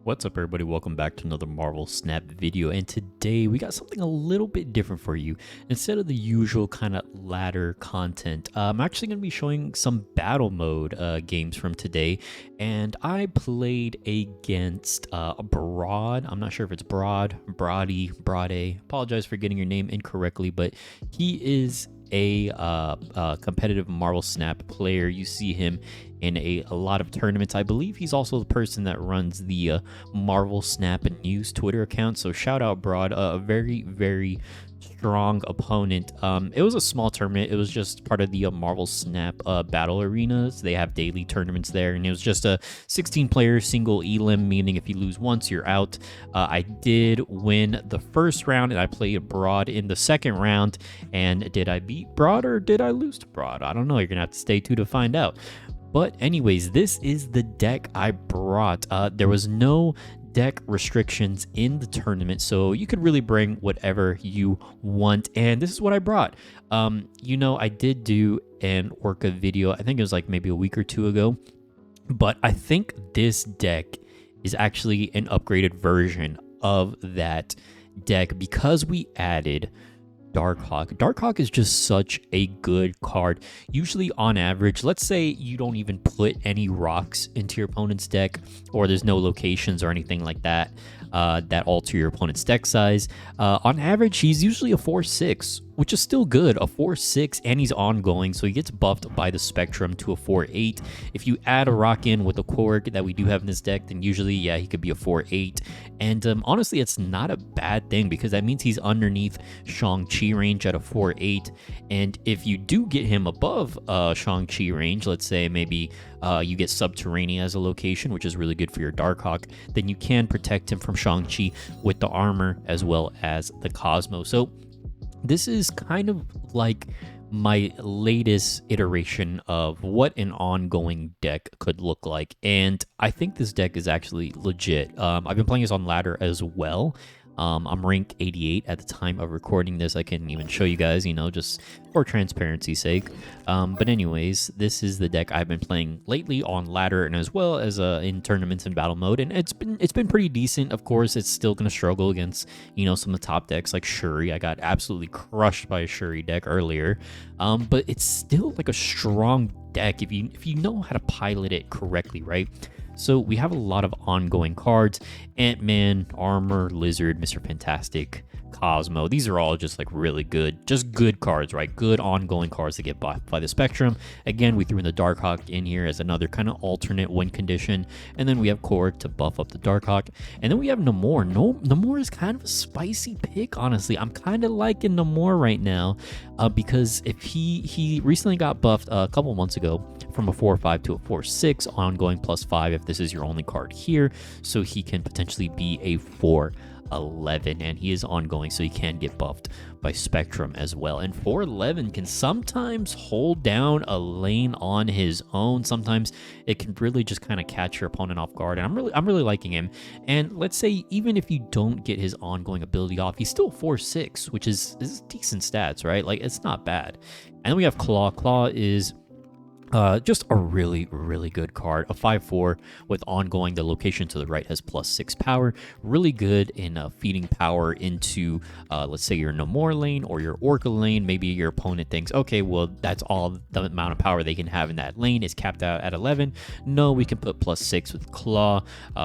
What's up, everybody? Welcome back to another Marvel Snap video, and today we got something a little bit different for you. Instead of the usual kind of ladder content, I'm actually going to be showing some battle mode games from today, and I played against Broad. I'm not sure if it's Brode. Apologize for getting your name incorrectly, but he is a competitive Marvel Snap player. You see him in a lot of tournaments. I believe he's also the person that runs the Marvel Snap News Twitter account. So shout out Broad, a very strong opponent. It was a small tournament. It was just part of the Marvel Snap battle arenas. They have daily tournaments there, and it was just a 16-player single elim, meaning if you lose once, you're out. I did win the first round, and I played Broad in the second round. And did I beat Broad or did I lose to Broad? I don't know. You're gonna have to stay tuned to find out. But anyways, this is the deck I brought. There was no deck restrictions in the tournament, so you could really bring whatever you want, and this is what I brought. I did do an Orka video, I think it was like maybe a week or two ago, but I think this deck is actually an upgraded version of that deck because we added Darkhawk. Darkhawk is just such a good card. Usually on average, let's say you don't even put any rocks into your opponent's deck, or there's no locations or anything like that that alter your opponent's deck size. On average, he's usually a 4/6, which is still good, a 4/6, and he's ongoing, so he gets buffed by the Spectrum to a 4/8. If you add a rock in with a Korg that we do have in this deck, then usually, yeah, he could be a 4/8. And honestly, it's not a bad thing because that means he's underneath Shang-Chi range at a 4/8. And if you do get him above Shang-Chi range, let's say maybe you get Subterranean as a location, which is really good for your Darkhawk, then you can protect him from Shang-Chi with the armor as well as the Cosmo. So this is kind of like my latest iteration of what an ongoing deck could look like, and I think this deck is actually legit. I've been playing this on ladder as well. I'm rank 88 at the time of recording this. I can even show you guys, just for transparency's sake. But anyways, this is the deck I've been playing lately on ladder and as well as in tournaments and battle mode, and it's been pretty decent. Of course, it's still gonna struggle against some of the top decks like Shuri. I got absolutely crushed by a Shuri deck earlier, but it's still like a strong deck if you know how to pilot it correctly, right? So we have a lot of ongoing cards: Ant-Man, Armor, Lizard, Mr. Fantastic, Cosmo. These are all just like really good, just good cards, right? Good ongoing cards that get buffed by the Spectrum. Again, we threw in the Darkhawk in here as another kind of alternate win condition. And then we have Korg to buff up the Darkhawk. And then we have Namor. Namor is kind of a spicy pick, honestly. I'm kind of liking Namor right now because if he recently got buffed a couple months ago from a 4/5 to a 4/6, ongoing +5 if this is your only card here. So he can potentially be a 4/11, and he is ongoing, so he can get buffed by Spectrum as well. And 4/11 can sometimes hold down a lane on his own. Sometimes it can really just kind of catch your opponent off guard, and I'm really liking him. And let's say even if you don't get his ongoing ability off, he's still 4/6, which is decent stats, right? Like, it's not bad. And then we have Klaw. Klaw is just a really good card. A 5/4 with ongoing. The location to the right has +6 power. Really good in feeding power into, let's say, your Namor lane or your Orka lane. Maybe your opponent thinks, okay, well, that's all the amount of power they can have in that lane is capped out at 11. No, we can put +6 with Klaw.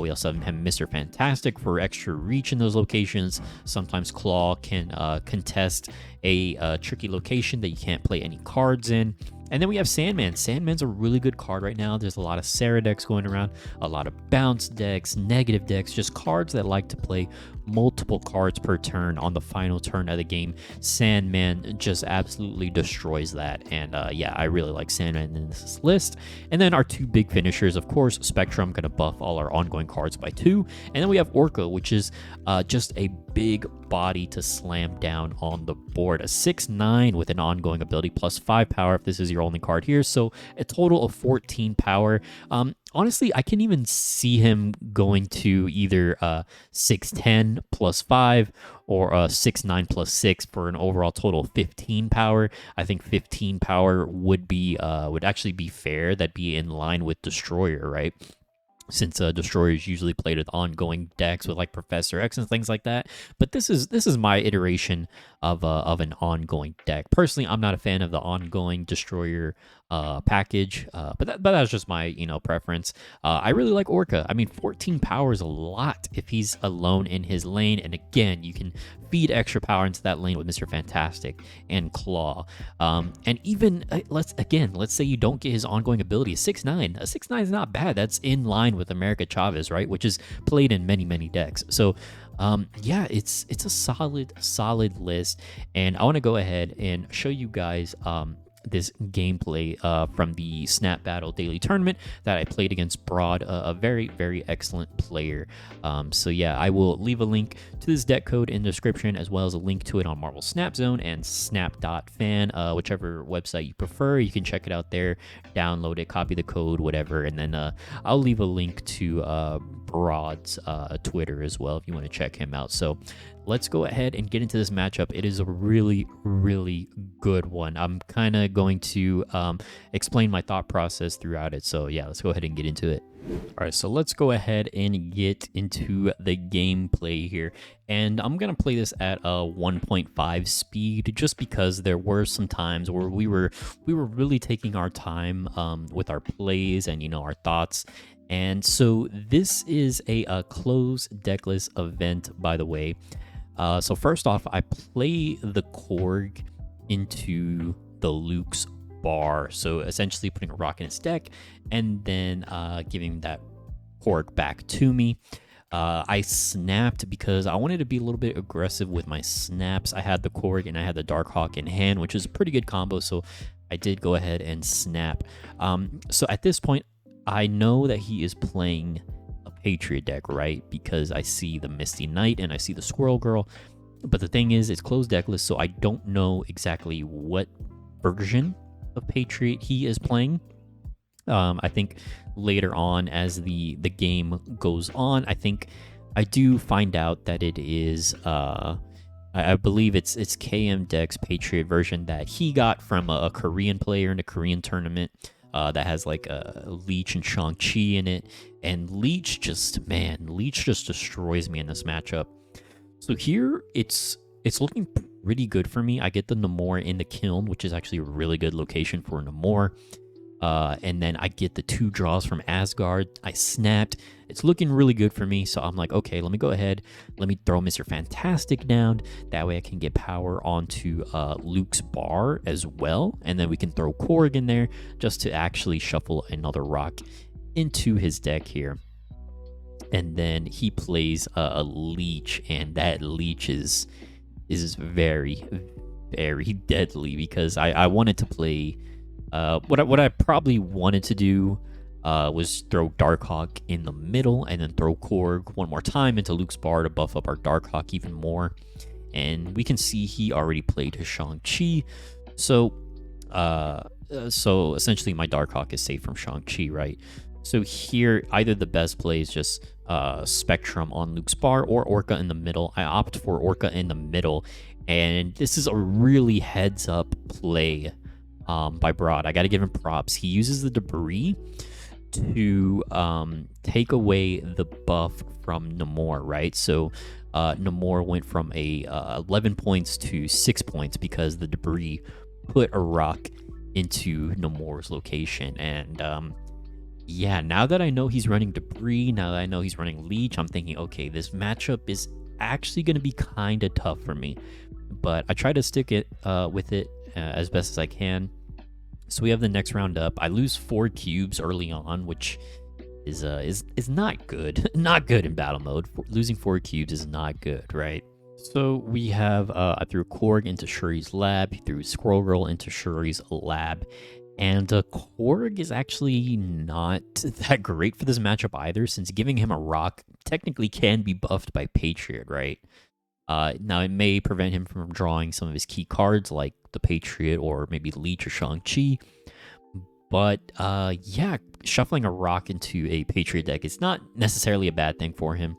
We also have Mr. Fantastic for extra reach in those locations. Sometimes Klaw can contest a tricky location that you can't play any cards in. And then we have Sandman. Sandman's a really good card right now. There's a lot of Sarah decks going around, a lot of bounce decks, negative decks, just cards that like to play multiple cards per turn on the final turn of the game. Sandman just absolutely destroys that. And yeah, I really like Sandman in this list. And then our two big finishers, of course, Spectrum, going to buff all our ongoing cards by 2. And then we have Orka, which is just a big body to slam down on the board. A 6/9 with an ongoing ability +5 power if this is your only card here. So a total of 14 power. Honestly, I can even see him going to either 6/10 +5 or 6/9 +6 for an overall total of 15 power. I think 15 power would actually be fair. That'd be in line with Destroyer, right? since destroyers usually played with ongoing decks with like Professor X and things like that. But this is my iteration of an ongoing deck. Personally, I'm not a fan of the ongoing destroyer package, but that's just my preference. I really like Orka. I mean, 14 power is a lot if he's alone in his lane, and again, you can feed extra power into that lane with Mr. Fantastic and Klaw. And even let's say you don't get his ongoing ability, a 6/9. A 6/9 is not bad. That's in line with America Chavez, right? Which is played in many decks. So yeah, it's a solid list, and I want to go ahead and show you guys this gameplay from the Snap Battle Daily Tournament that I played against Broad, a very excellent player. So yeah, I will leave a link to this deck code in the description, as well as a link to it on Marvel Snap Zone and snap.fan, whichever website you prefer. You can check it out there, download it, copy the code, whatever, and then I'll leave a link to Broad's Twitter as well if you want to check him out. So let's go ahead and get into this matchup. It is a really good one. I'm kind of going to explain my thought process throughout it. So yeah, let's go ahead and get into it. All right, so let's go ahead and get into the gameplay here. And I'm going to play this at a 1.5 speed, just because there were some times where we were really taking our time with our plays and our thoughts. And so this is a closed deckless event, by the way. So first off, I play the Korg into the Luke's bar. So essentially putting a rock in its deck and then giving that Korg back to me. I snapped because I wanted to be a little bit aggressive with my snaps. I had the Korg and I had the Darkhawk in hand, which is a pretty good combo. So I did go ahead and snap. So at this point, I know that he is playing a Patriot deck, right? Because I see the Misty Knight and I see the Squirrel Girl. But the thing is, it's closed deckless, so I don't know exactly what version of Patriot he is playing. I think later on, as the game goes on, I think I do find out that it is I believe it's KM Deck's Patriot version that he got from a Korean player in a Korean tournament. That has like a Leech and Shang-Chi in it, and Leech just destroys me in this matchup. So here it's looking pretty good for me. I get the Namor in the kiln, which is actually a really good location for Namor. And then I get the 2 draws from Asgard. I snapped. It's looking really good for me. So I'm like, okay, let me go ahead. Let me throw Mr. Fantastic down. That way I can get power onto Luke's bar as well. And then we can throw Korg in there just to actually shuffle another rock into his deck here. And then he plays a Leech, and that Leech is very deadly, because I wanted to play what I probably wanted to do was throw Darkhawk in the middle and then throw Korg one more time into Luke's bar to buff up our Darkhawk even more. And we can see he already played his Shang-Chi, so essentially my Darkhawk is safe from Shang-Chi, right? So here, either the best play is just Spectrum on Luke's bar or Orka in the middle. I opt for Orka in the middle, and this is a really heads-up play by Broad. I got to give him props. He uses the debris to take away the buff from Namor, right? So Namor went from 11 points to 6 points because the debris put a rock into Namor's location. And yeah, now that I know he's running debris, now that I know he's running Leech, I'm thinking, okay, this matchup is actually going to be kind of tough for me. But I try to stick it with it as best as I can. So we have the next round up. I lose 4 cubes early on, which is not good. Not good in battle mode. Losing 4 cubes is not good, right? So we have I threw Korg into Shuri's lab. He threw Squirrel Girl into Shuri's lab. And Korg is actually not that great for this matchup either, since giving him a rock technically can be buffed by Patriot, right? Now, it may prevent him from drawing some of his key cards, like the Patriot or maybe Leech or Shang-Chi. But yeah, shuffling a rock into a Patriot deck is not necessarily a bad thing for him.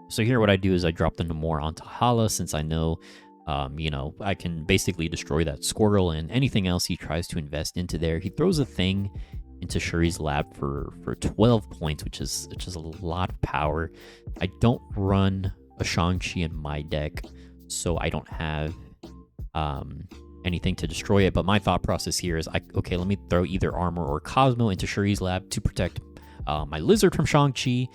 So here what I do is I drop the Namor onto Hala, since I know, I can basically destroy that Squirrel and anything else he tries to invest into there. He throws a thing, into Shuri's lab for 12 points, which is a lot of power. I don't run a Shang-Chi in my deck, so I don't have anything to destroy it. But my thought process here is, okay, let me throw either armor or Cosmo into Shuri's lab to protect my lizard from Shang-Chi.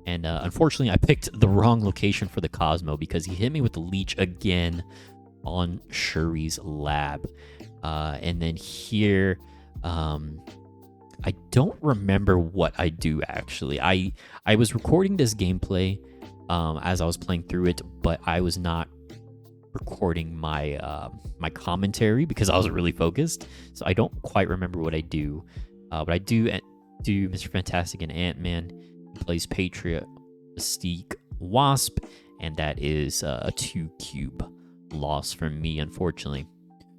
And unfortunately, I picked the wrong location for the Cosmo because he hit me with the leech again on Shuri's lab. And then here, I don't remember what I do actually. I was recording this gameplay as I was playing through it, but I was not recording my my commentary because I wasn't really focused. So I don't quite remember what I do. But I do Mr. Fantastic and Ant-Man. He plays Patriot, Mystique, Wasp, and that is a 2-cube loss from me, unfortunately.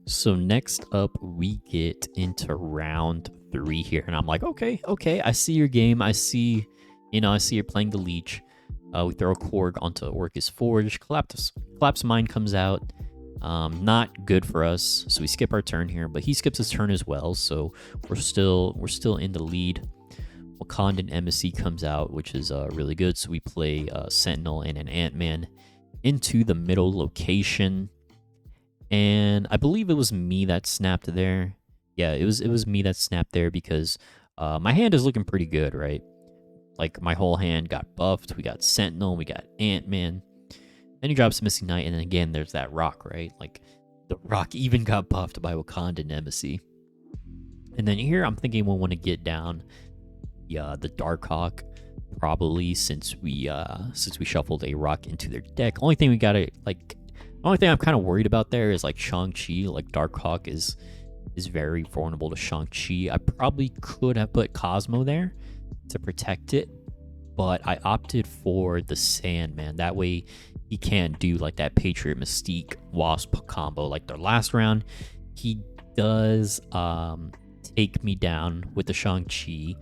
So next up, we get into round 3 here, and I'm like, okay, I see your game. I see you're playing the leech. We throw a Korg onto Orka's Forge. Collapse Mine comes out. Not good for us, so we skip our turn here, but he skips his turn as well, so we're still in the lead. Wakandan Embassy comes out, which is really good, so we play Sentinel and an Ant-Man into the middle location. And I believe it was me that snapped there. Yeah, it was me that snapped there because my hand is looking pretty good, right? Like, my whole hand got buffed. We got Sentinel, we got Ant-Man. Then he drops Missing Knight, and then again, there's that rock, right? Like, the rock even got buffed by Wakandan Embassy. And then here, I'm thinking we'll want to get down the Darkhawk, probably, since we shuffled a rock into their deck. Only thing I'm kind of worried about there is like Shang-Chi. Like, Darkhawk is very vulnerable to Shang-Chi. I probably could have put Cosmo there to protect it, but I opted for the Sandman. That way he can't do like that Patriot Mystique Wasp combo like the last round. He does take me down with the Shang-Chi.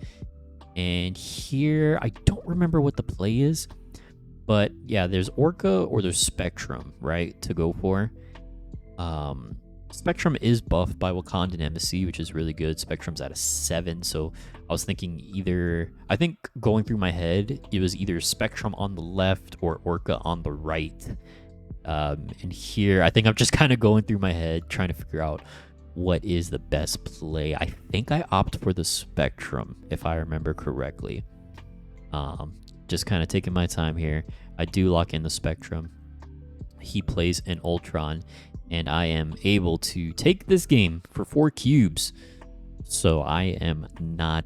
And here, I don't remember what the play is, but yeah, there's Orka or there's Spectrum, right, to go for. Spectrum is buffed by Wakandan Embassy, which is really good. Spectrum's at a 7, so I was thinking I think going through my head, it was either Spectrum on the left or Orka on the right. And here, I think I'm just kind of going through my head, trying to figure out what is the best play. I think I opt for the Spectrum, if I remember correctly. Just kind of taking my time here. I do lock in the Spectrum. He plays an Ultron, and I am able to take this game for 4 cubes. So I am not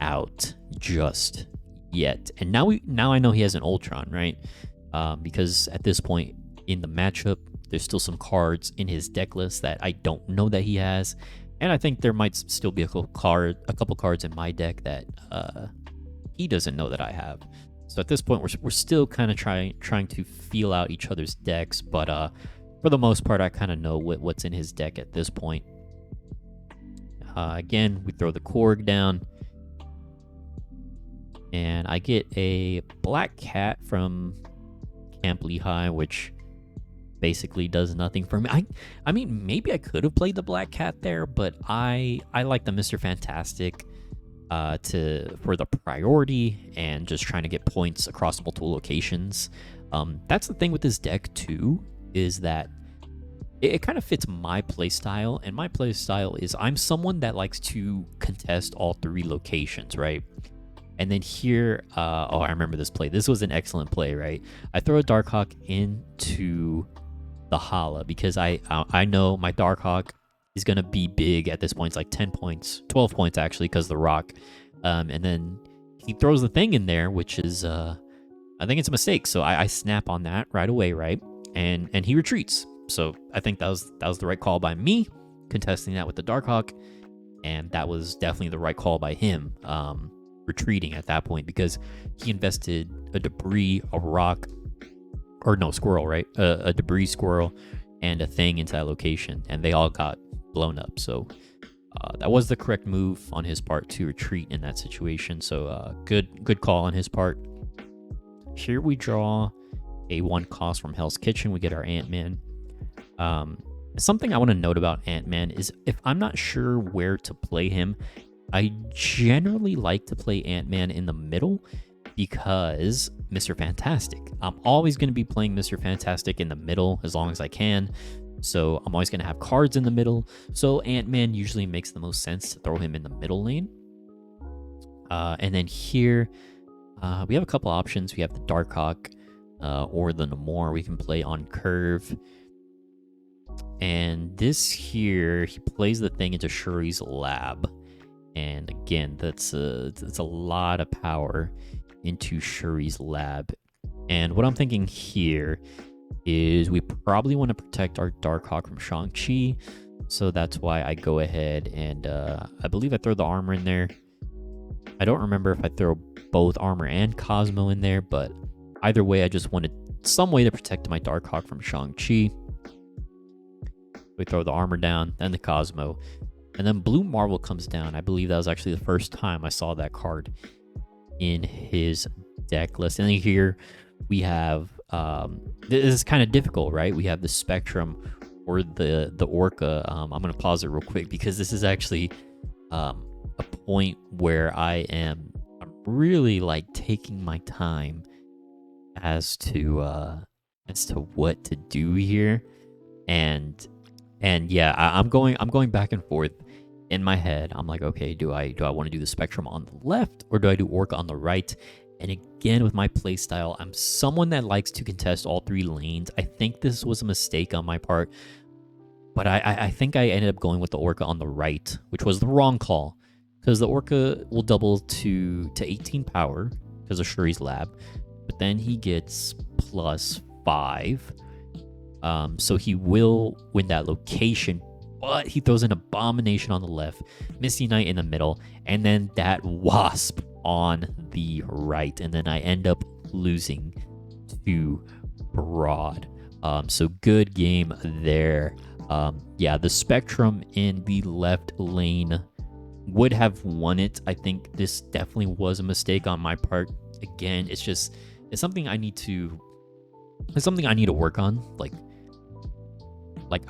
out just yet. And now I know he has an Ultron, right? Because at this point in the matchup, there's still some cards in his deck list that I don't know that he has. And I think there might still be a couple cards in my deck that he doesn't know that I have. So at this point, we're still kind of trying to feel out each other's decks. But for the most part, I kind of know what's in his deck at this point. Again, we throw the Korg down. And I get a Black Cat from Camp Lehigh, which basically does nothing for me. I mean, maybe I could have played the Black Cat there, but I like the Mr. Fantastic for the priority and just trying to get points across multiple locations. That's the thing with this deck too, is that it kind of fits my playstyle, and my playstyle is I'm someone that likes to contest all 3 locations, right? And then here, I remember this play. This was an excellent play, right? I throw a Darkhawk into the Hala because I know my Darkhawk is going to be big at this point. It's like 10 points, 12 points actually, because the rock. And then he throws the thing in there, which is, I think it's a mistake. So I snap on that right away, right? And he retreats. So I think that was the right call by me, contesting that with the Darkhawk. And that was definitely the right call by him, retreating at that point, because he invested a debris, a rock, or no, squirrel, right? A debris squirrel and a thing into that location, and they all got blown up. So that was the correct move on his part to retreat in that situation. So good call on his part. Here we draw a 1 cost from Hell's Kitchen. We get our Ant-Man. Something I want to note about Ant-Man is if I'm not sure where to play him, I generally like to play Ant-Man in the middle because Mr. Fantastic. I'm always going to be playing Mr. Fantastic in the middle as long as I can. So I'm always going to have cards in the middle. So Ant-Man usually makes the most sense to throw him in the middle lane. And then here, we have a couple options. We have the Darkhawk or the Namor we can play on curve. And this here, he plays the thing into Shuri's lab. And again, that's a lot of power into Shuri's lab. And what I'm thinking here is we probably want to protect our Darkhawk from Shang-Chi. So that's why I go ahead and I believe I throw the armor in there. I don't remember if I throw both armor and Cosmo in there, but either way, I just wanted some way to protect my Darkhawk from Shang-Chi. We throw the armor down, then the Cosmo. And then Blue Marvel comes down. I believe that was actually the first time I saw that card in his deck list. And then here we have, this is kind of difficult, right? We have the Spectrum or the Orca. I'm going to pause it real quick because this is actually a point where I'm really like taking my time as to what to do here. And yeah, I'm going back and forth in my head. I'm like, okay, do I want to do the Spectrum on the left or do I do Orca on the right? And again, with my playstyle, I'm someone that likes to contest all three lanes. I think this was a mistake on my part, but I think I ended up going with the Orca on the right, which was the wrong call because the Orca will double to 18 power because of Shuri's lab, but then he gets +5. So he will win that location, but he throws an Abomination on the left, Misty Knight in the middle, and then that Wasp on the right. And then I end up losing to Broad. So good game there. Yeah, the Spectrum in the left lane would have won it. I think this definitely was a mistake on my part. Again, it's something I need to work on. Like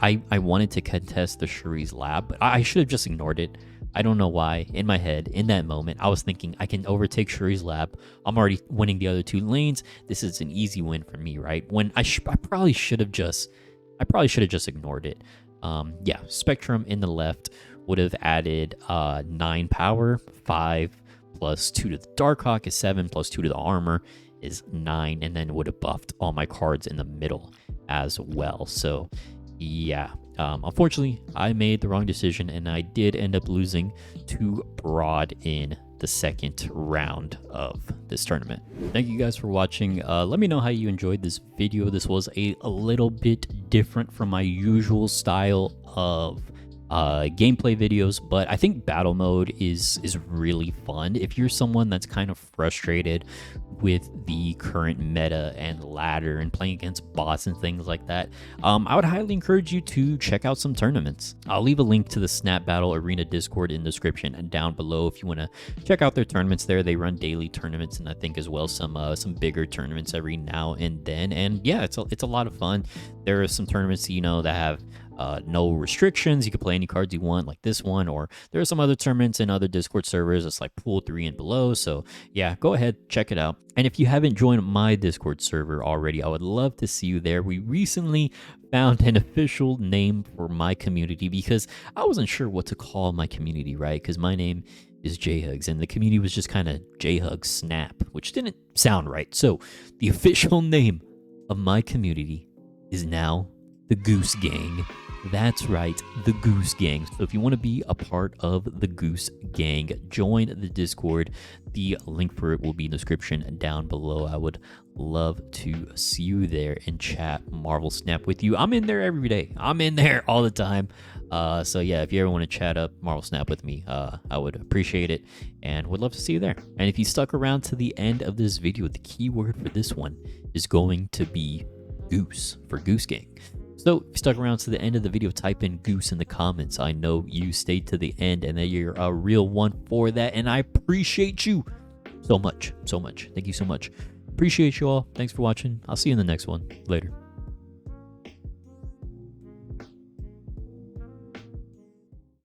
I wanted to contest the Shuri's lab, but I should have just ignored it. I don't know why. In my head, in that moment, I was thinking I can overtake Shuri's lab. I'm already winning the other two lanes. This is an easy win for me, right? When I probably should have just ignored it. Yeah, Spectrum in the left would have added 9 power, 5 plus 2 to the Darkhawk is 7 plus 2 to the armor is 9, and then would have buffed all my cards in the middle as well. So yeah, unfortunately, I made the wrong decision, and I did end up losing to Broad in the second round of this tournament. Thank you guys for watching. Let me know how you enjoyed this video. This was a little bit different from my usual style of gameplay videos, but I think battle mode is really fun. If you're someone that's kind of frustrated with the current meta and ladder and playing against bots and things like that, I would highly encourage you to check out some tournaments. I'll leave a link to the Snap Battle Arena Discord in the description and down below if you want to check out their tournaments there. They run daily tournaments, and I think as well some bigger tournaments every now and then. And yeah, it's a lot of fun. There are some tournaments, you know, that have no restrictions. You can play any cards you want, like this one, or there are some other tournaments in other Discord servers. It's like pool 3 and below. So yeah, go ahead, check it out. And if you haven't joined my Discord server already, I would love to see you there. We recently found an official name for my community because I wasn't sure what to call my community, right? Because my name is JHugs, and the community was just kind of JHugs Snap, which didn't sound right. So the official name of my community is now the Goose Gang. That's right, the Goose Gang. So if you want to be a part of the Goose Gang, join the Discord. The link for it will be in the description down below. I would love to see you there and chat Marvel Snap with you. I'm in there every day. I'm in there all the time. So yeah, if you ever want to chat up Marvel Snap with me, I would appreciate it and would love to see you there. And if you stuck around to the end of this video, the keyword for this one is going to be Goose for Goose Gang. So if you stuck around to the end of the video, type in Goose in the comments. I know you stayed to the end and that you're a real one for that, and I appreciate you so much. Thank you so much. Appreciate you all. Thanks for watching. I'll see you in the next one. Later.